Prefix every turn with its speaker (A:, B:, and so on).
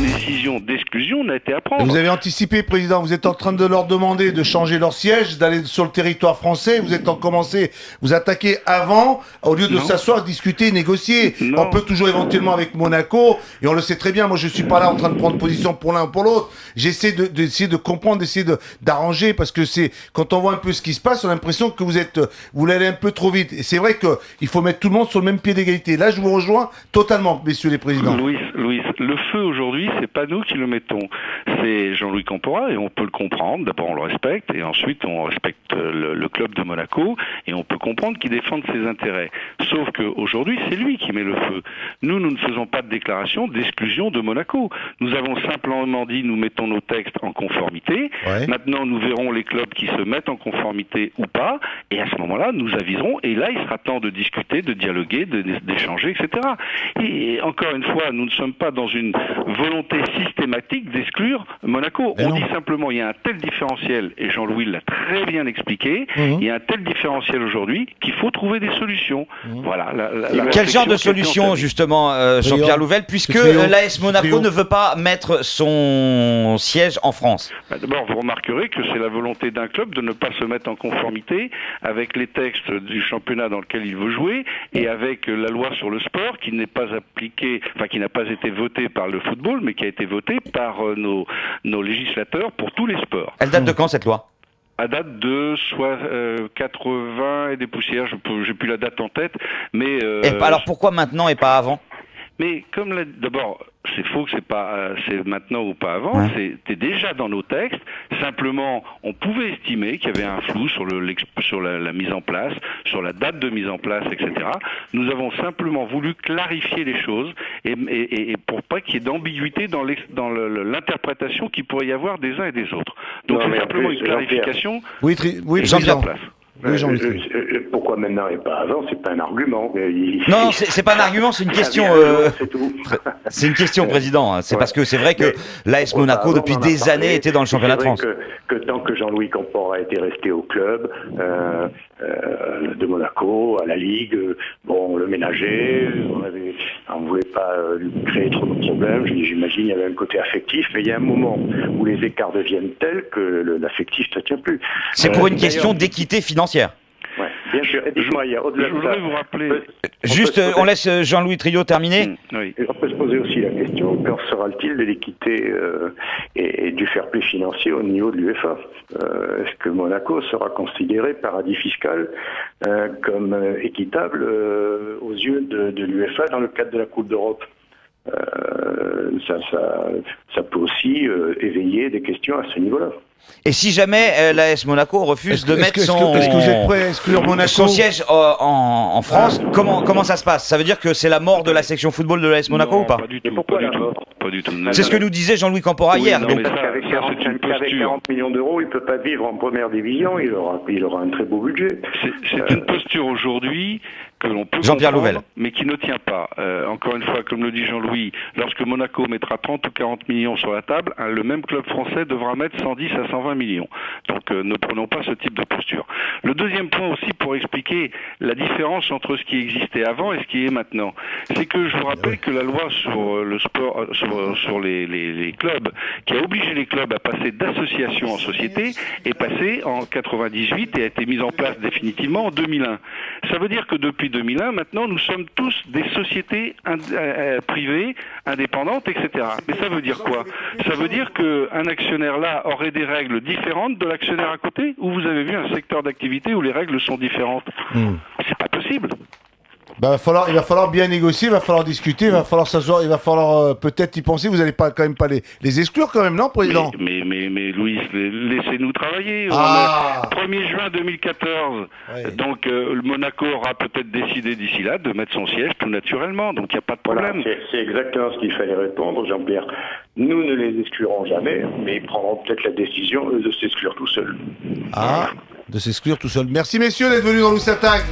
A: décision d'exclusion n'a été à prendre.
B: Vous avez anticipé, Président, vous êtes en train de leur demander de changer leur siège, d'aller sur le territoire français, vous êtes en commencé, vous attaquez avant, au lieu de s'asseoir, discuter, négocier.
A: Non.
B: On peut toujours éventuellement avec Monaco, et on le sait très bien, moi je suis pas là en train de prendre position pour l'un ou pour l'autre, j'essaie d'essayer de comprendre, d'essayer d'arranger, parce que c'est, quand on voit un peu ce qui se passe, on a l'impression que vous allez un peu trop vite. Et c'est vrai qu'il faut mettre tout le monde sur le même pied d'égalité. Là, je vous rejoins totalement, messieurs les présidents.
A: Louis, le feu aujourd'hui, c'est pas nous qui le mettons, c'est Jean-Louis Campora, et on peut le comprendre. D'abord, on le respecte, et ensuite, on respecte le club de Monaco, et on peut comprendre qu'il défende ses intérêts. Sauf qu'aujourd'hui, c'est lui qui met le feu. Nous ne faisons pas de déclaration d'exclusion de Monaco. Nous avons simplement dit, nous mettons nos textes en conformité.
B: Ouais.
A: Maintenant, nous verrons les clubs qui se mettent en conformité ou pas, et à ce moment-là, nous aviserons, et là, il sera temps de discuter, de dialoguer, d'échanger, etc. Et encore une fois, nous ne sommes pas dans une volonté systématique d'exclure Monaco. On dit simplement, il y a un tel différentiel, et Jean-Louis l'a très bien expliqué, il y a un tel différentiel aujourd'hui qu'il faut trouver des solutions. Voilà.
C: Quel genre de solution, justement, Jean-Pierre Louvel, puisque l'AS Monaco ne veut pas mettre son siège en France?
A: D'abord, vous remarquerez que c'est la volonté d'un club de ne pas se mettre en conformité avec les textes du championnat dans lequel il veut jouer et avec la loi sur le sport qui n'est pas appliquée, enfin qui n'a pas été votée par le football, mais qui a été votée par nos législateurs pour tous les sports.
C: Elle date de quand, cette loi?
A: À date de 80 et des poussières, j'ai plus la date en tête, mais...
C: alors pourquoi maintenant et pas avant?
A: Mais comme d'abord, c'est faux que c'est maintenant ou pas avant. Ouais. C'était déjà dans nos textes. Simplement, on pouvait estimer qu'il y avait un flou sur la mise en place, sur la date de mise en place, etc. Nous avons simplement voulu clarifier les choses et pour pas qu'il y ait d'ambiguïté dans l'interprétation qu'il pourrait y avoir des uns et des autres. Donc c'est simplement une clarification.
B: Oui,
A: Jean-Pierre place.
D: Pourquoi maintenant et pas avant, c'est pas un argument.
C: Non, c'est pas un argument, c'est une question.
D: C'est tout.
C: C'est une question, Président. C'est parce que c'est vrai que l'AS Monaco, depuis des années, était dans le championnat de France.
D: Que tant que Jean-Louis Campora était resté au club de Monaco, à la Ligue, on le ménageait, on ne voulait pas lui créer trop de problèmes. J'imagine il y avait un côté affectif, mais il y a un moment où les écarts deviennent tels que l'affectif ne tient plus.
C: C'est pour une question d'équité financière.
D: Ouais, bien sûr. Et dites-moi, il y a au-delà de ça.
A: Je voudrais vous rappeler.
C: Juste, on laisse Jean-Louis Trio terminer.
A: Oui.
D: Et on peut se poser aussi la question, qu'en sera-t-il de l'équité et du fair play financier au niveau de l'UEFA? Est-ce que Monaco sera considéré paradis fiscal comme équitable aux yeux de l'UEFA dans le cadre de la Coupe d'Europe? Ça peut aussi éveiller des questions à ce niveau-là.
C: Et si jamais l'AS Monaco refuse de mettre
B: est-ce que vous êtes prêt à exclure Monaco?
C: Son siège en France, comment ça se passe? Ça veut dire que c'est la mort de la section football de l'AS Monaco ou pas?
A: Pas du tout. Pas du tout.
C: C'est ce que nous disait Jean-Louis Campora hier.
D: Non, mais avec 40 millions d'euros, il ne peut pas vivre en première division, il aura un très beau budget.
A: C'est une posture aujourd'hui que l'on peut
C: Jean-Pierre
A: comprendre,
C: Louvel.
A: mais qui ne tient pas. Encore une fois, comme le dit Jean-Louis, lorsque Monaco mettra 30 ou 40 millions sur la table, le même club français devra mettre 110 à 120 millions. Donc ne prenons pas ce type de posture. Le deuxième point aussi pour expliquer la différence entre ce qui existait avant et ce qui est maintenant, c'est que je vous rappelle que la loi sur le sport, sur les clubs, qui a obligé les clubs à passer d'association en société, est passée en 98 et a été mise en place définitivement en 2001. Ça veut dire que depuis 2001, maintenant, nous sommes tous des sociétés privées, indépendantes, etc. Mais ça veut dire quoi? Ça veut dire qu'un actionnaire là aurait des règles différentes de l'actionnaire à côté? Ou vous avez vu un secteur d'activité où les règles sont différentes? C'est pas possible.
B: Il va falloir bien négocier, il va falloir discuter, il va falloir s'asseoir, il va falloir peut-être y penser. Vous n'allez quand même pas les exclure quand même, non, Président?
A: Mais Louis, laissez-nous travailler. 1er juin 2014. Ouais. Donc le Monaco aura peut-être décidé d'ici là de mettre son siège tout naturellement. Donc il n'y a pas de problème.
D: Voilà, c'est exactement ce qu'il fallait répondre, Jean-Pierre. Nous ne les exclurons jamais, mais ils prendront peut-être la décision de s'exclure tout seuls.
B: De s'exclure tout seul. Merci messieurs d'être venus dans l'Oust Attaque.